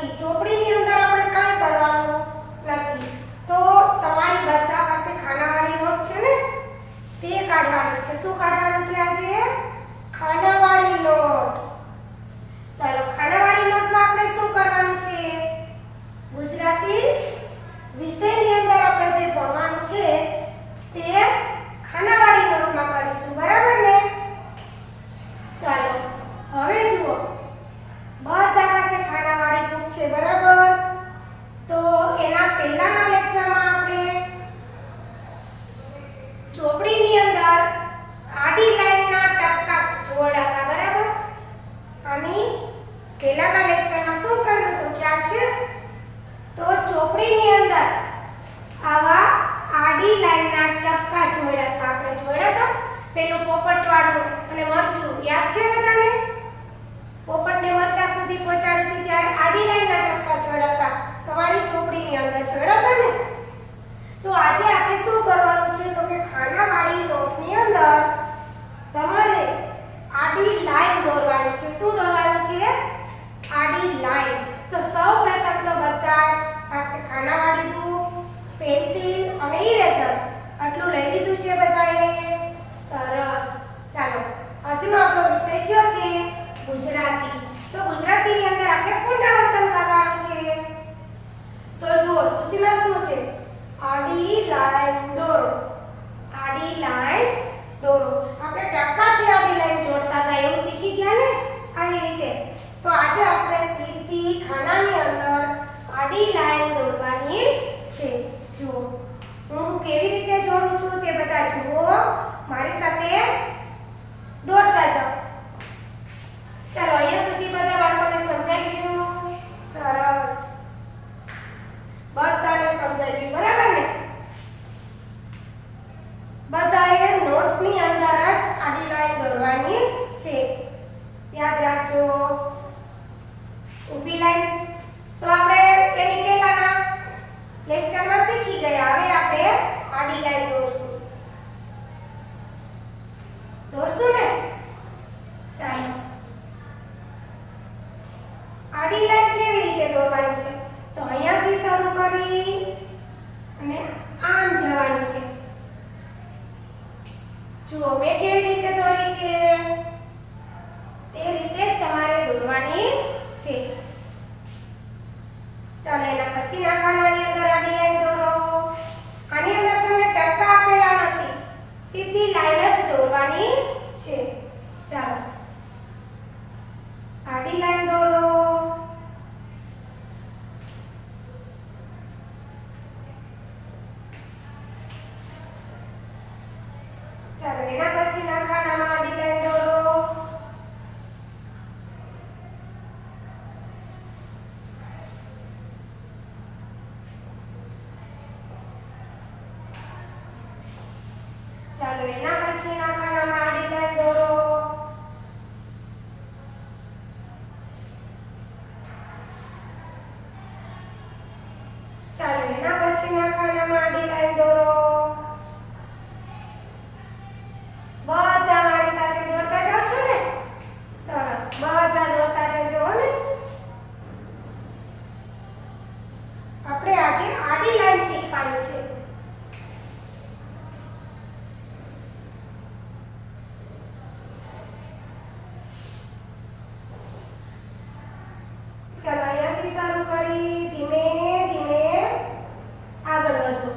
નથી, ચોપડીની અંદર આપણે કાંઈ કરવાનું નથી. તો તમારી બધા પાસે ખાનાવાળી નોટ છે ને, તે કાઢવાની છે. શું કાઢવાનું છે આજે? ખાનાવાળી નોટ. ચાલો, ખાનાવાળી નોટમાં આપણે શું કરવાનું છે? ગુજરાતી વિષયની અંદર આપણે જે ભણવાનું છે તે ખાનાવાળી નોટમાં કરીશું, બરાબર ને? ચાલો, હવે જુઓ, બધા પાસે ખાનાવાળી બુક છે, બરાબર? તો એના પહેલાના લેક્ચરમાં આપણે ચોપડીની અંદર આડી લાઈનના ટપકા જોડ્યા હતા, બરાબર? અને પહેલાના લેક્ચરમાં શું કર્યું હતું ખ્યાલ છે? તો ચોપડીની અંદર આવા આડી લાઈનના ટપકા જોડ્યા હતા. આપણે જોડ્યા હતા પેલું પોપટવાળું અને મરચું, યાદ છે બધાને? પોપટને મરચા સુધી પહોંચાડ્યું હતું ત્યારે આડી લાઈનના ટપકા જોડ્યા હતા. તમારી ચોપડીની અંદર જોડ્યા હતા ને? તો આજે આપણે શું કરવાનું છે? તો કે ખાનાવાળી નોટની અંદર તમારે આડી લાઈન દોરવાની છે. શું દોરવાનું છે? આડી લાઈન. તો સૌપ્રથમ તો બધા પાસે ખાનાવાળી બુક, પેન્સિલ અને ઇરેઝર આટલું લઈ લીધું છે બધાએ? સરસ. ચાલો, આજનો આપણો વિષય કયો છે? ગુજરાતી. તો ગુજરાતીની અંદર આપણે પુનરાવર્તન કરવાનું છે. તો જુઓ, સૂચના શું છે? આડી લાઈન દોરો. આડી લાઈન દોરો. આપણે ટપકાથી આડી લાઈન જોડતા હતા એવું શીખી ગયા ને? આવી રીતે. તો આજે આપણે સીધી ખાનાની અંદર આડી લાઈન દોરવાની છે. જુઓ, હું કેવી રીતે જોડું છું તે બધા જુઓ, મારી સાથે દોરતા જાઓ. ચાલો, અહીંયા સુધી બધા બાળકોને સમજાઈ ગયું? સરસ. બધાને સમજાઈ ગયું, બરાબર ને? બધાએ નોટની અંદર જ આડી લાઈન દોરવાની છે. યાદ રાખજો. ઊભી લાઈન તો આપણે એની પહેલાના લેક્ચરમાં શીખી ગયા. હવે આપણે આડી લાઈન દોરશું. દોરશું ને? ચાલો, આડી લાઈન કેવી રીતે દોરવાની છે? તો અહીંયાથી શરૂ કરી અને આમ જવાનું છે. જુઓ, મેં કેવી રીતે દોરી છે તે રીતે તમારે દોરવાની છે. ચાલો, એના પછી ના ખાનાની અંદર આડી લાઈન દોરો. આની અંદર તમને ટપકા આપેલા નથી, સીધી લાઈન જ દોરવાની છે. ચાલો, આડી લાઈન દોરો. ચાલો, એના પછી ના ખાનામાં આડી લાઈન દોરો. ચાલો, એના પછી ના ખાનામાં આડી લાઈન દોરો. ચાલો, એના પછી ના ખાનામાં આડી લાઈન દોરો. બધા મારી સાથે દોરતા જાવ છો ને? સરસ. બધા દોરતા જજો ને? આપણે આજે આડી લાઈન શીખવાની છે. ચાલો, અહીંયાથી શરૂ કરી ધીમે ધીમે આગળ વધો.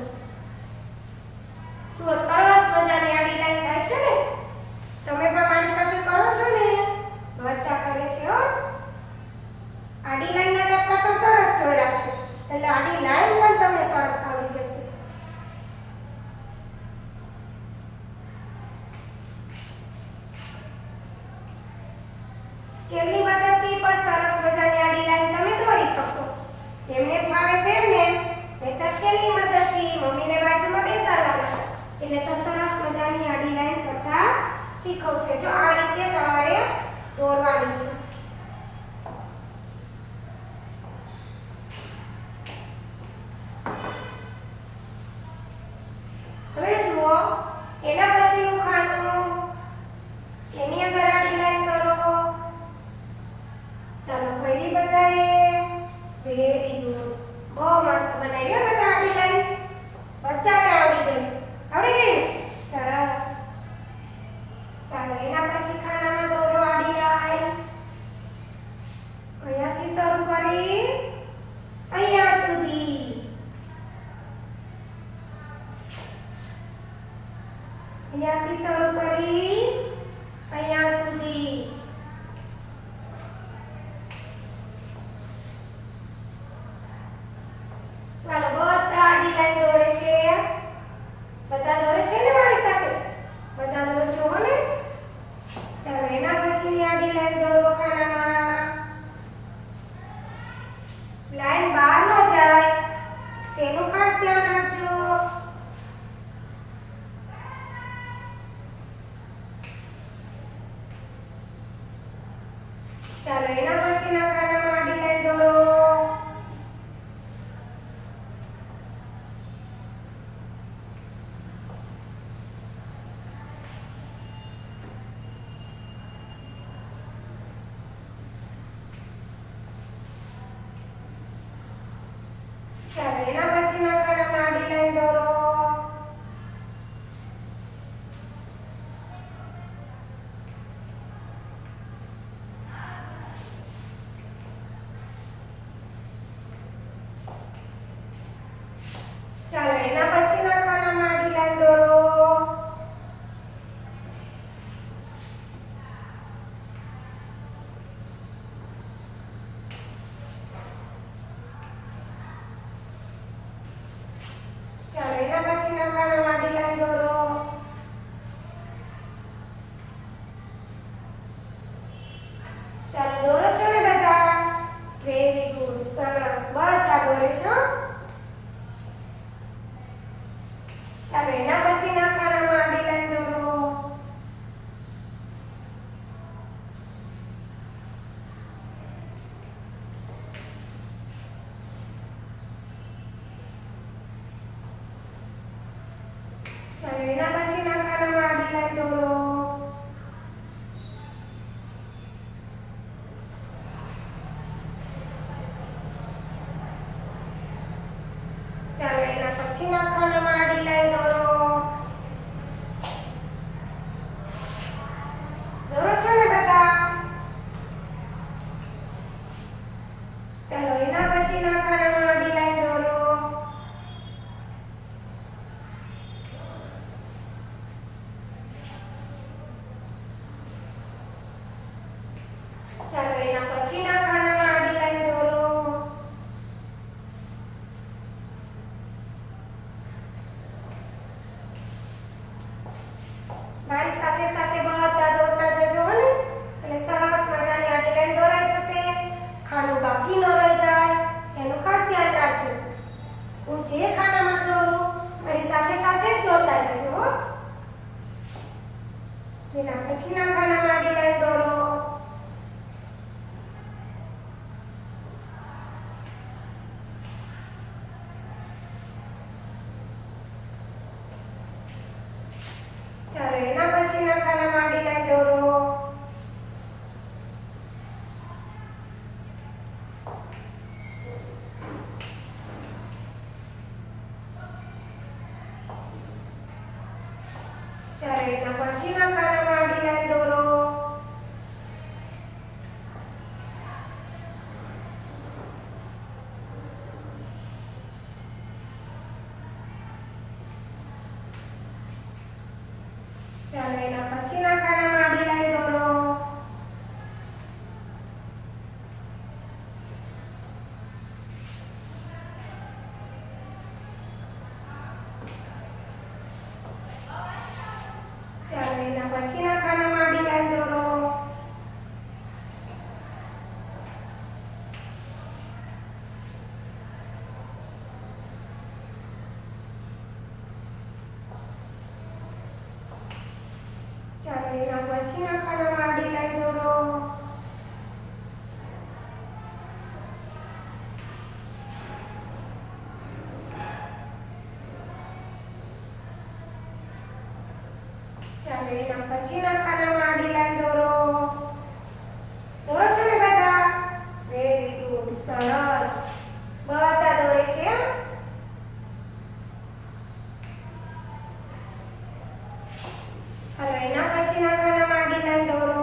લાઈન બહાર ન જાય તેનું ખાસ ધ્યાન રાખજો. ચાલો એના પછીના ખાનામાં આડી લાઈન દોરો. ચાલો એના પછીના ખાનામાં આડી લાઈન દોરો. ચાલો એના પછીના ખાનામાં આડી લાઈન દોરો. ચાલો એના પછીના ખાનામાં આડી લાઈન દોરો. ચાલો દોરો છો ને બધા? વેરી ગુડ, સરસ, બધા દોરે છો. ચાલો એના પછીના ખાનામાં આડી લાઈન દોરો. ચાલો એના પછીના ખાનામાં આડી લાઈન દોરો. ચાલો એના પછીના ખાનામાં આડી લાઈન દોરો. દોરો છો ને બધા? ચાલો એના પછીના ખાનામાં આડી લાઈન દોરો. ચાલો એના પછીના ખાનામાં આડી લાઈન દોરો. મારી સાથે સાથે બધા દોરતા જજો હો ને, એટલે સરસ મજાની આડી લાઈન દોરાઈ જશે. ખાનું બાકી ન રહી જાય એનું ખાસ ધ્યાન રાખજો. હું જે ખાનામાં દોરું મારી સાથે સાથે જ દોરતા જજો હો. એના પછીના ખાનામાં આડી લાઈન દોરો. ચાલો એના પછીના ખાનામાં આડી લાઈન દોરો. ચાલો એના પછીના ખાનામાં આડી લાઈન દોરો. ચાલો એના પછીના ખાનામાં આડી લાઈન દોરો. ચાલો એના પછીના ખાનામાં આડી લાઈન દોરો. ચાલો એના પછીના ખાનામાં આડી લાઈન દોરો. ચાલો એના પછીના ખાનામાં આડી લાઈન દોરો. દોરો છો ને બધા? વેરી ગુડ, સરસ, બધા દોરે છે. ચાલો એના પછીના ખાનામાં આડી લાઈન દોરો.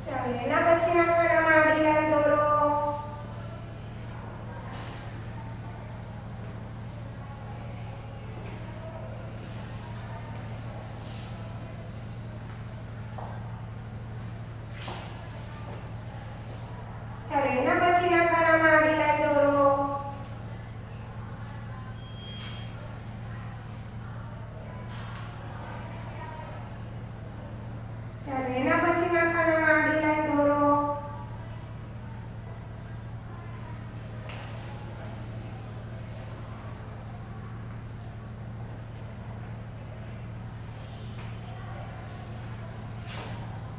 ચાલો એના પછીના ખાનામાં આડી લાઈન દોરો.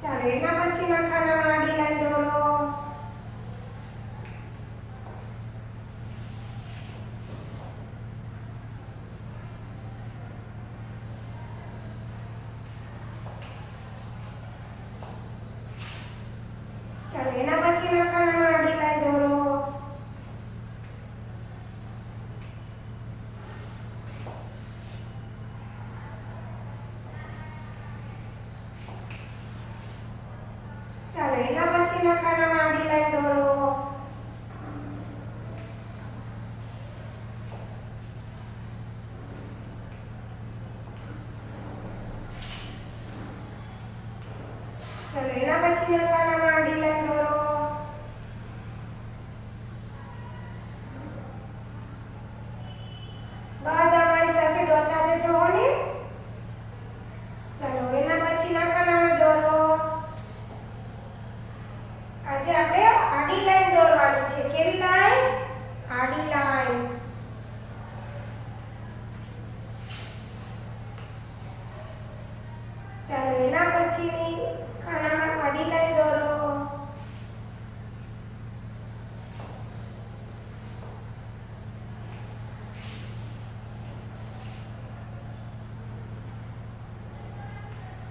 ચાલો એના પછીના ખાનામાં આડી લાઈન દોરો. ચાલો એના પછીના ખાનામાં આડી લાઈન દોરો. ચાલો એના પછીના ખાનામાં આડી લાઈન દોરો. ચાલો એના પછીના ખાનામાં આડી લાઈન દોરો. બધા મારી સાથે દોરતા જજો હો ને. ચાલો એના પછીના ખાનામાં દોરો. આજે આપણે આડી લાઈન દોરવાની છે. કેવી લાઈન? આડી લાઈન. ચાલો એના પછીની ખાનામાં આડી લાઈન દોરો.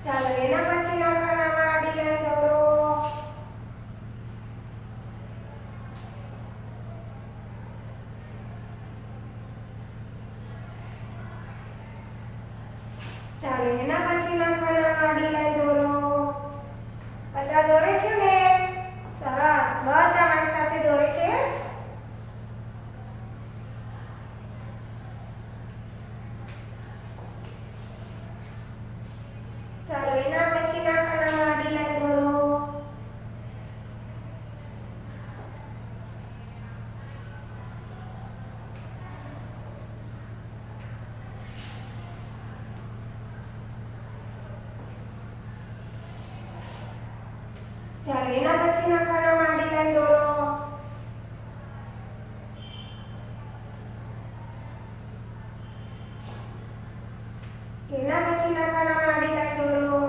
ચાલો એના પછીના ખાનામાં આડી લાઈન દોરો. ચાલો એના પછીના ખાનામાં આડી લાઈન દોરો. બધા દોરે છે ને? સરસ. બધા મારી સાથે દોરે છે. ચાલો એના પછીના ખાનામાં આડી લાઈન દોરો. ચાલો એના પછીના ખાનામાં આડી લાઈન દોરો. એના પછીના ખાનામાં આડી લાઈન દોરો.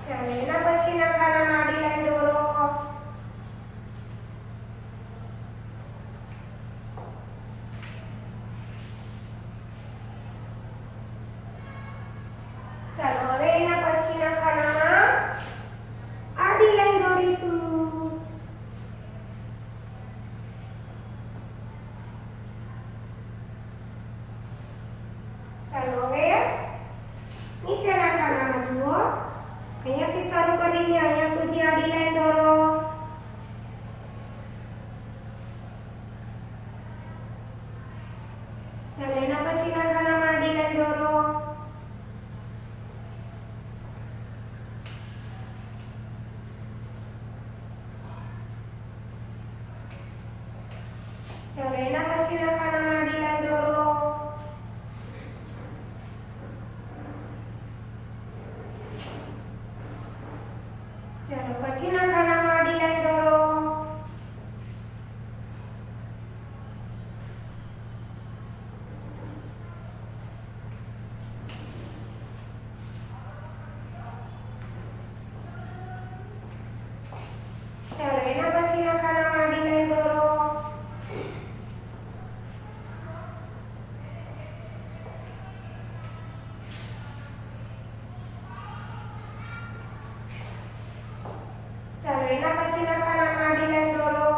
ચાલો એના પછીના ખાનામાં આડી લાઈન દોરો. ચાલો હવે એના પછીના ખાનામાં આડી લાઈન દોરીશું. ચાલો હવે નીચેના ખાનામાં જુઓ. અહીંયાથી શરૂ કરીને અહીંયા સુધી આડી લાઈન દોરો. ચાલો એના પછીના ખાનામાં આડી લાઈન દોરો. ચાલો એના પછીના ખાનામાં આડી લાઈન દોરો. ચાલો પછીના ખાનામાં આડી લાઈન દોરો. ચાલો એના પછીના ખાનામાં આડી લાઈન દોરો. ચાલો એના પછીના ખાનામાં આડી લાઈન દોરો.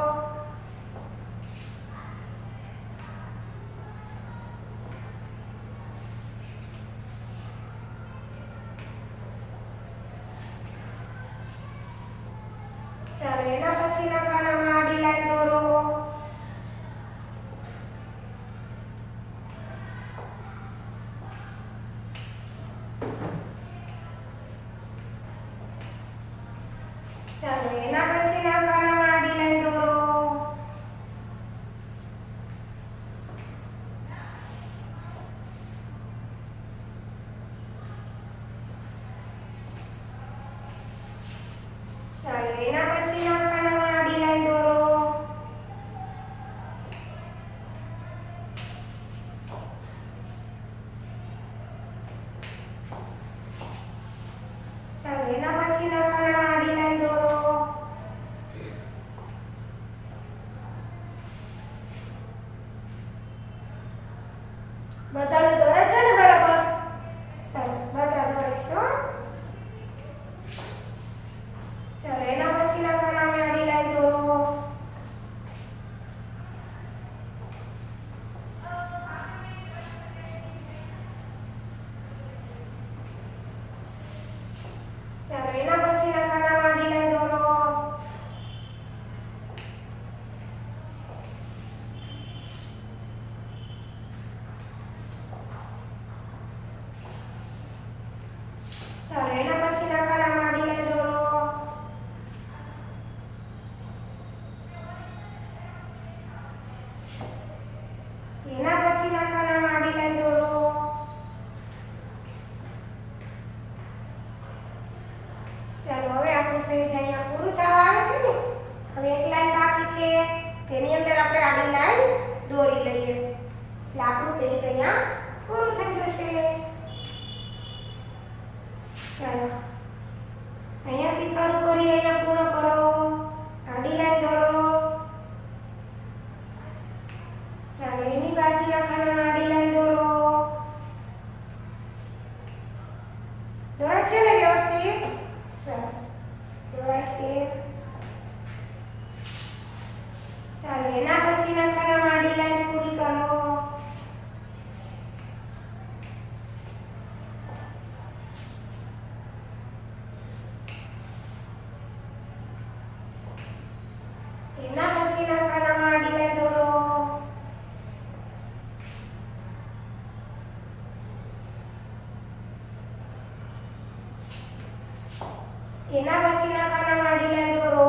ચાલો એના પછીના ખાનામાં આડી લાઈન દોરો. ચાલો એના પછીના ખાનામાં આડી લાઈન દોરો. ચાલો એના પછીના ખાનામાં આડી લાઈન દોરો. દોરી લઈએ એટલે આપણું પેજ અહીંયા પૂરું થઈ જશે. ચાલો અહીંયાથી શરૂ કરી અહીંયા પૂર્ણ કરો. આડી લાઈન દોરો. ચાલો એની બાજુના ખાનામાં આડી લાઈન દોરો. દોરાય છે ને વ્યવસ્થિત? સરસ દોરાય છે. ચાલો એના પછીના ખાનામાં આડી લાઈન પૂરી કરો. એના પછીના ખાનામાં આડી લાઈન દોરો. એના પછીના ખાનામાં આડી લાઈન દોરો.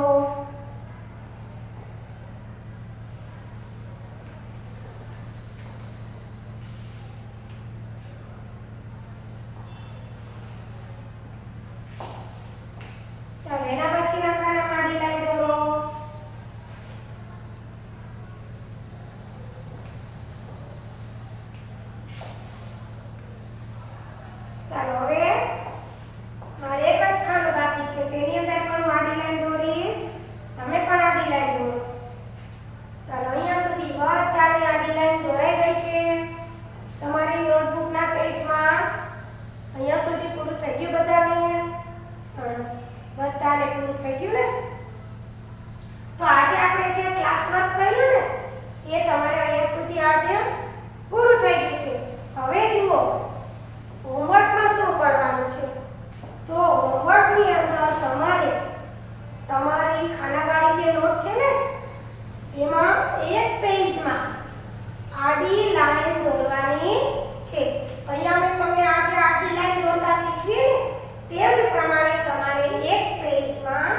ચાલો એના પછીના ખાનામાં આડી લાઈન દોરો. ચાલો હવે મારે એક જ ખાનું બાકી છે તેની અંદર પણ હું આડી લાઈન દોરીશ. તમે પણ આડી લાઈન દોરો. ચાલો અહીંયા સુધી બધાની આડી લાઈન દોરાઈ ગઈ છે. તમારી નોટબુકના પેજમાં અહીંયા સુધી પૂરું થઈ ગયું બધાને? સરસ બધાને પૂરું થઈ ગયું ને? તો આજે આપણે જે ક્લાસ વર્ક કર્યું ને એ તમારે અહીંયા સુધી આજે પૂરું થઈ ગયું છે. હવે જુઓ હોમવર્કમાં શું કરવાનું છે. તો હોમવર્કની અંદર તમારે તમારી ખાનાવાળી જે નોટ છે ને એમાં એક પેજમાં આડી લાઈન દોરવાની છે. અહીંયા મેં તમને આજે આડી લાઈન દોરતા શીખવી ને તે જ પ્રમાણે તમારે એક પેજમાં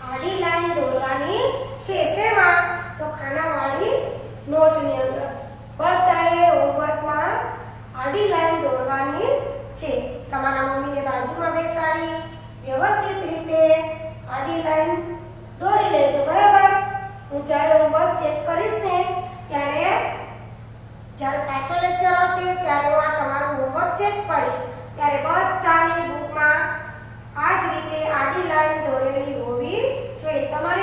આડી લાઈન દોરવાની છે. શેમાં? તો ખાનાવાળી નોટની અંદર બધાએ હોમવર્કમાં આડી લાઈન દોરવાની છે. તમારા મમ્મીને બાજુમાં બેસાડી વ્યવસ્થિત રીતે આડી લાઈન દોરી લેજો. બરાબર? હું જ્યારે હોમવર્ક ચેક કરીશ ને ત્યારે જ્યારે પાછો લેક્ચર આવશે ત્યારે હું આ તમારું હોમવર્ક ચેક કરીશ ત્યારે બધાની બુકમાં આ જ રીતે આડી લાઈન દોરેલી હોવી જોઈએ. તમારે